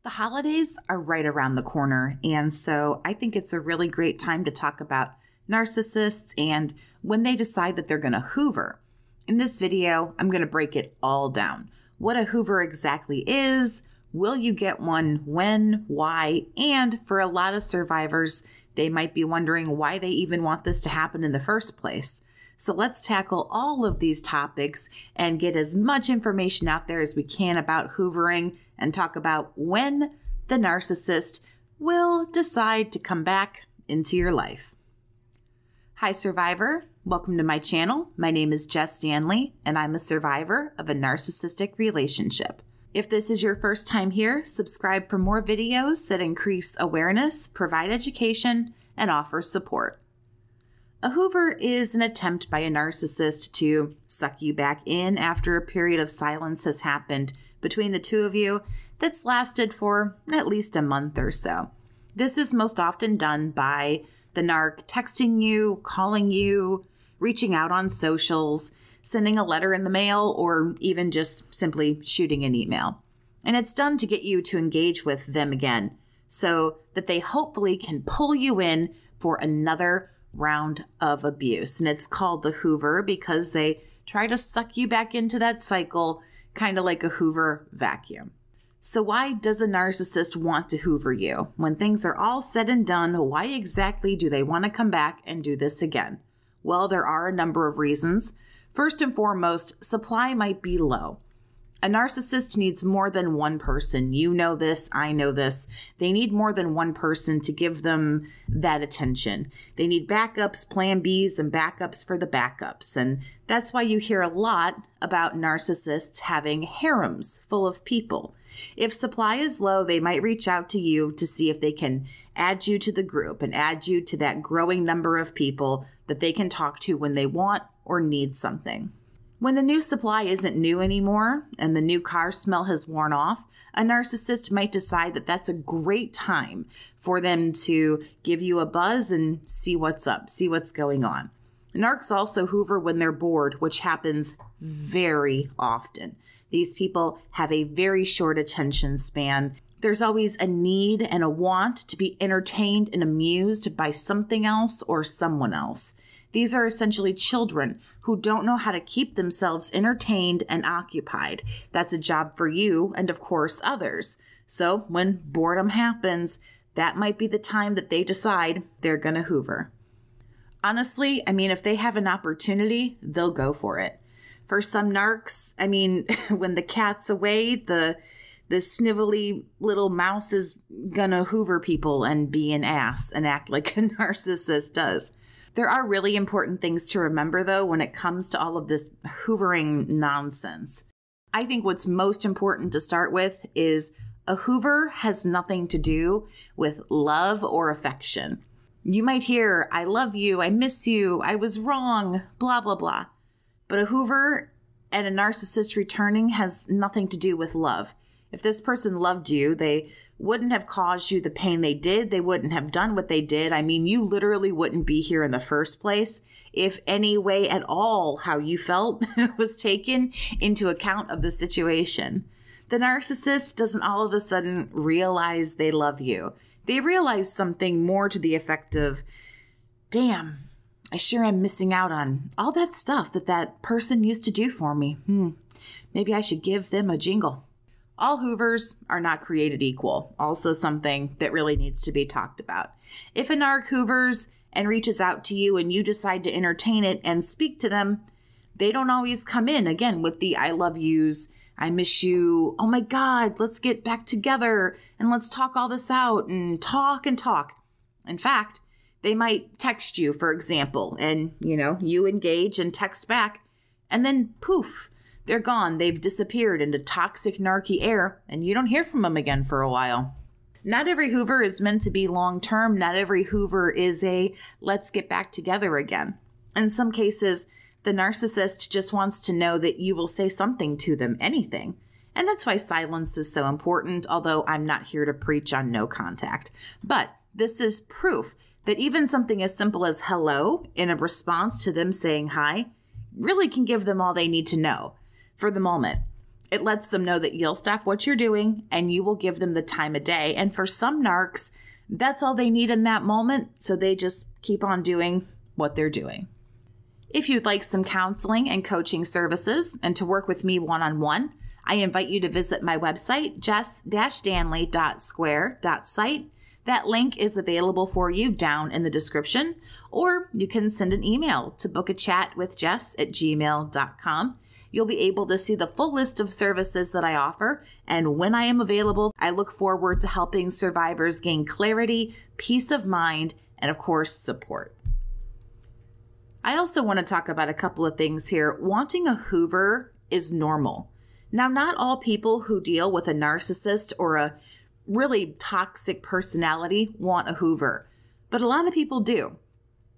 The holidays are right around the corner, and so I think it's a really great time to talk about narcissists and when they decide that they're going to hoover. In this video, I'm going to break it all down. What a hoover exactly is, will you get one, when, why, and for a lot of survivors, they might be wondering why they even want this to happen in the first place. So let's tackle all of these topics and get as much information out there as we can about hoovering and talk about when the narcissist will decide to come back into your life. Hi, survivor. Welcome to my channel. My name is Jess Stanley, and I'm a survivor of a narcissistic relationship. If this is your first time here, subscribe for more videos that increase awareness, provide education, and offer support. A hoover is an attempt by a narcissist to suck you back in after a period of silence has happened between the two of you that's lasted for at least a month or so. This is most often done by the narc texting you, calling you, reaching out on socials, sending a letter in the mail, or even just simply shooting an email. And it's done to get you to engage with them again so that they hopefully can pull you in for another round of abuse. And it's called the hoover because they try to suck you back into that cycle, kind of like a Hoover vacuum. So why does a narcissist want to hoover you? When things are all said and done, why exactly do they want to come back and do this again? Well, there are a number of reasons. First and foremost, supply might be low. A narcissist needs more than one person. You know this, I know this. They need more than one person to give them that attention. They need backups, plan Bs, and backups for the backups. And that's why you hear a lot about narcissists having harems full of people. If supply is low, they might reach out to you to see if they can add you to the group and add you to that growing number of people that they can talk to when they want or need something. When the new supply isn't new anymore and the new car smell has worn off, a narcissist might decide that that's a great time for them to give you a buzz and see what's up, see what's going on. Narcs also hoover when they're bored, which happens very often. These people have a very short attention span. There's always a need and a want to be entertained and amused by something else or someone else. These are essentially children who don't know how to keep themselves entertained and occupied. That's a job for you and, of course, others. So when boredom happens, that might be the time that they decide they're going to hoover. Honestly, if they have an opportunity, they'll go for it. For some narcs, when the cat's away, the snivelly little mouse is gonna hoover people and be an ass and act like a narcissist does. There are really important things to remember, though, when it comes to all of this hoovering nonsense. I think what's most important to start with is a hoover has nothing to do with love or affection. You might hear, I love you, I miss you, I was wrong, blah, blah, blah. But a hoover and a narcissist returning has nothing to do with love. If this person loved you, they wouldn't have caused you the pain they did. They wouldn't have done what they did. You literally wouldn't be here in the first place if any way at all how you felt was taken into account of the situation. The narcissist doesn't all of a sudden realize they love you. They realize something more to the effect of, damn, I sure am missing out on all that stuff that person used to do for me. Maybe I should give them a jingle. All hoovers are not created equal, also something that really needs to be talked about. If a narc hoovers and reaches out to you and you decide to entertain it and speak to them, they don't always come in, again, with the I love yous, I miss you, oh my God, let's get back together and let's talk all this out and talk and talk. In fact, they might text you, for example, and, you engage and text back, and then poof, they're gone. They've disappeared into toxic, narky air, and you don't hear from them again for a while. Not every hoover is meant to be long-term. Not every hoover is a let's get back together again. In some cases, the narcissist just wants to know that you will say something to them, anything. And that's why silence is so important, although I'm not here to preach on no contact. But this is proof that even something as simple as hello in a response to them saying hi really can give them all they need to know for the moment. It lets them know that you'll stop what you're doing and you will give them the time of day. And for some narcs, that's all they need in that moment, so they just keep on doing what they're doing. If you'd like some counseling and coaching services and to work with me one-on-one, I invite you to visit my website, jess-stanley.square.site. That link is available for you down in the description, or you can send an email to BookAChatWithJess@gmail.com. You'll be able to see the full list of services that I offer, and when I am available, I look forward to helping survivors gain clarity, peace of mind, and of course, support. I also want to talk about a couple of things here. Wanting a Hoover is normal. Now, not all people who deal with a narcissist or a really toxic personality want a Hoover, but a lot of people do.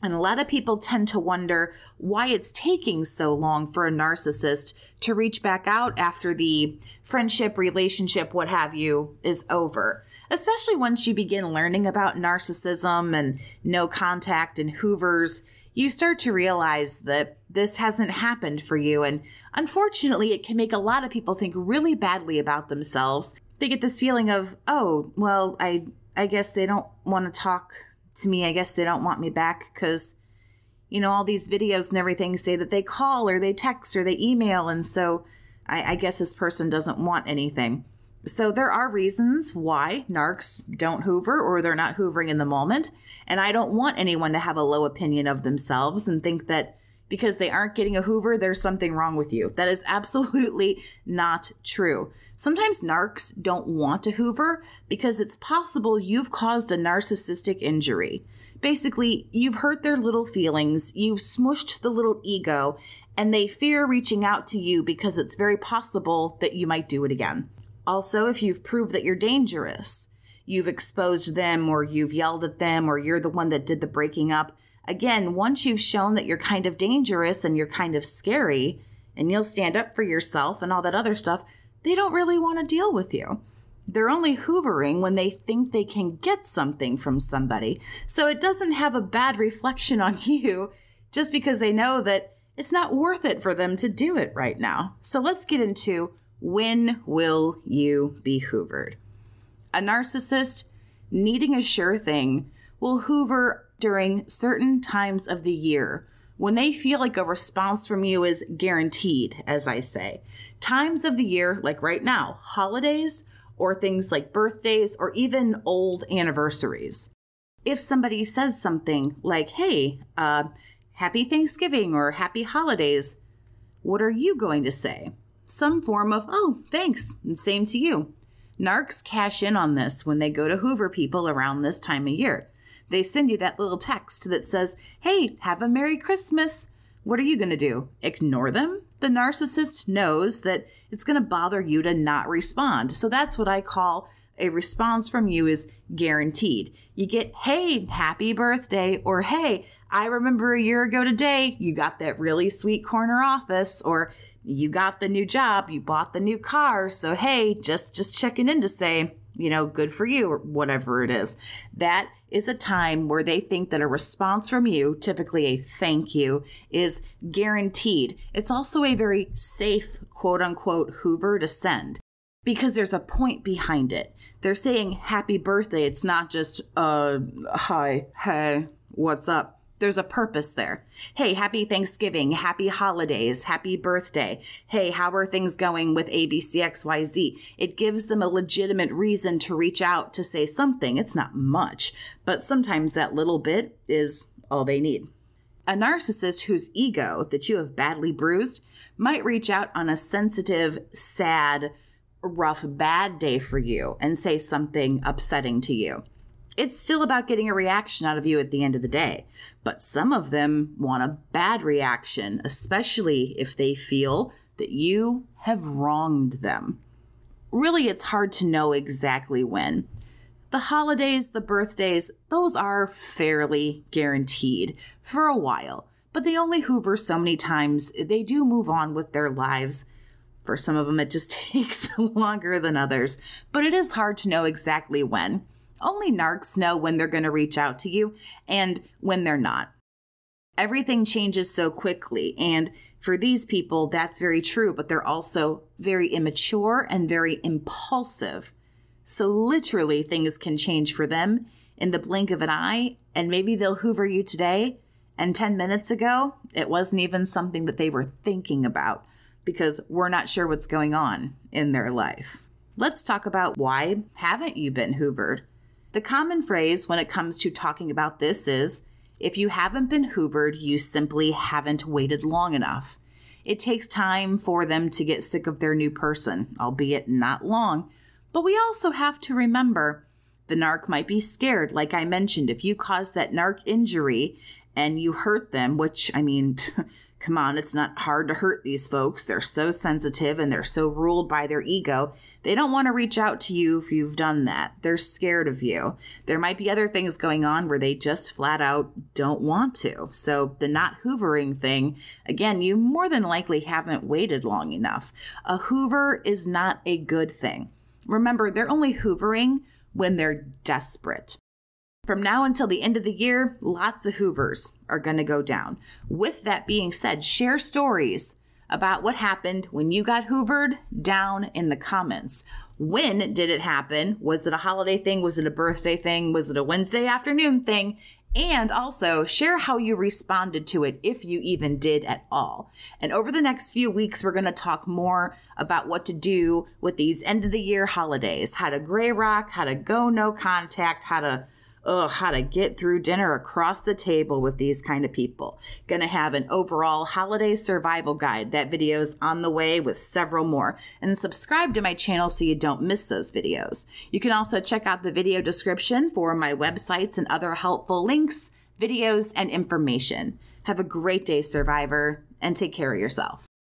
And a lot of people tend to wonder why it's taking so long for a narcissist to reach back out after the friendship, relationship, what have you, is over. Especially once you begin learning about narcissism and no contact and Hoovers, you start to realize that this hasn't happened for you. And unfortunately, it can make a lot of people think really badly about themselves. They get this feeling of, oh, well, I guess they don't want to talk to me. I guess they don't want me back because, all these videos and everything say that they call or they text or they email. And so I guess this person doesn't want anything. So there are reasons why narcs don't Hoover or they're not Hoovering in the moment. And I don't want anyone to have a low opinion of themselves and think that because they aren't getting a Hoover, there's something wrong with you. That is absolutely not true. Sometimes narcs don't want to Hoover because it's possible you've caused a narcissistic injury. Basically, you've hurt their little feelings, you've smushed the little ego, and they fear reaching out to you because it's very possible that you might do it again. Also, if you've proved that you're dangerous, you've exposed them or you've yelled at them or you're the one that did the breaking up, again, once you've shown that you're kind of dangerous and you're kind of scary and you'll stand up for yourself and all that other stuff, they don't really want to deal with you. They're only Hoovering when they think they can get something from somebody. So it doesn't have a bad reflection on you just because they know that it's not worth it for them to do it right now. So let's get into when will you be Hoovered? A narcissist needing a sure thing will Hoover during certain times of the year when they feel like a response from you is guaranteed, as I say. Times of the year, like right now, holidays or things like birthdays or even old anniversaries. If somebody says something like, hey, happy Thanksgiving or happy holidays, what are you going to say? Some form of, oh, thanks, and same to you. Narcs cash in on this when they go to Hoover people around this time of year. They send you that little text that says, hey, have a Merry Christmas. What are you going to do? Ignore them? The narcissist knows that it's going to bother you to not respond. So that's what I call a response from you is guaranteed. You get, hey, happy birthday, or hey, I remember a year ago today, you got that really sweet corner office, or you got the new job, you bought the new car. So, hey, just checking in to say, good for you, or whatever it is. That is a time where they think that a response from you, typically a thank you, is guaranteed. It's also a very safe, quote unquote, Hoover to send because there's a point behind it. They're saying happy birthday. It's not just, hi, hey, what's up? There's a purpose there. Hey, happy Thanksgiving, happy holidays, happy birthday. Hey, how are things going with ABCXYZ? It gives them a legitimate reason to reach out to say something. It's not much, but sometimes that little bit is all they need. A narcissist whose ego that you have badly bruised might reach out on a sensitive, sad, rough, bad day for you and say something upsetting to you. It's still about getting a reaction out of you at the end of the day. But some of them want a bad reaction, especially if they feel that you have wronged them. Really, it's hard to know exactly when. The holidays, the birthdays, those are fairly guaranteed for a while. But they only Hoover so many times. They do move on with their lives. For some of them, it just takes longer than others. But it is hard to know exactly when. Only narcs know when they're going to reach out to you and when they're not. Everything changes so quickly, and For these people, that's very true, but they're also very immature and very impulsive. So literally things can change for them in the blink of an eye, and maybe they'll Hoover you today, and 10 minutes ago, it wasn't even something that they were thinking about because we're not sure what's going on in their life. Let's talk about why haven't you been Hoovered? The common phrase when it comes to talking about this is, if you haven't been Hoovered, you simply haven't waited long enough. It takes time for them to get sick of their new person, albeit not long. But we also have to remember the narc might be scared. Like I mentioned, if you cause that narc injury and you hurt them, which, I mean, come on, it's not hard to hurt these folks. They're so sensitive and they're so ruled by their ego. They don't want to reach out to you if you've done that. They're scared of you. There might be other things going on where they just flat out don't want to. So the not hoovering thing, again, you more than likely haven't waited long enough. A hoover is not a good thing. Remember, they're only hoovering when they're desperate. From now until the end of the year, lots of hoovers are going to go down. With that being said, share stories about what happened when you got hoovered down in the comments. When did it happen? Was it a holiday thing? Was it a birthday thing? Was it a Wednesday afternoon thing? And also share how you responded to it, if you even did at all. And over the next few weeks, we're going to talk more about what to do with these end of the year holidays, how to gray rock, how to go no contact, how to get through dinner across the table with these kind of people. Gonna have an overall holiday survival guide. That video's on the way with several more. And subscribe to my channel so you don't miss those videos. You can also check out the video description for my websites and other helpful links, videos, and information. Have a great day, survivor, and take care of yourself.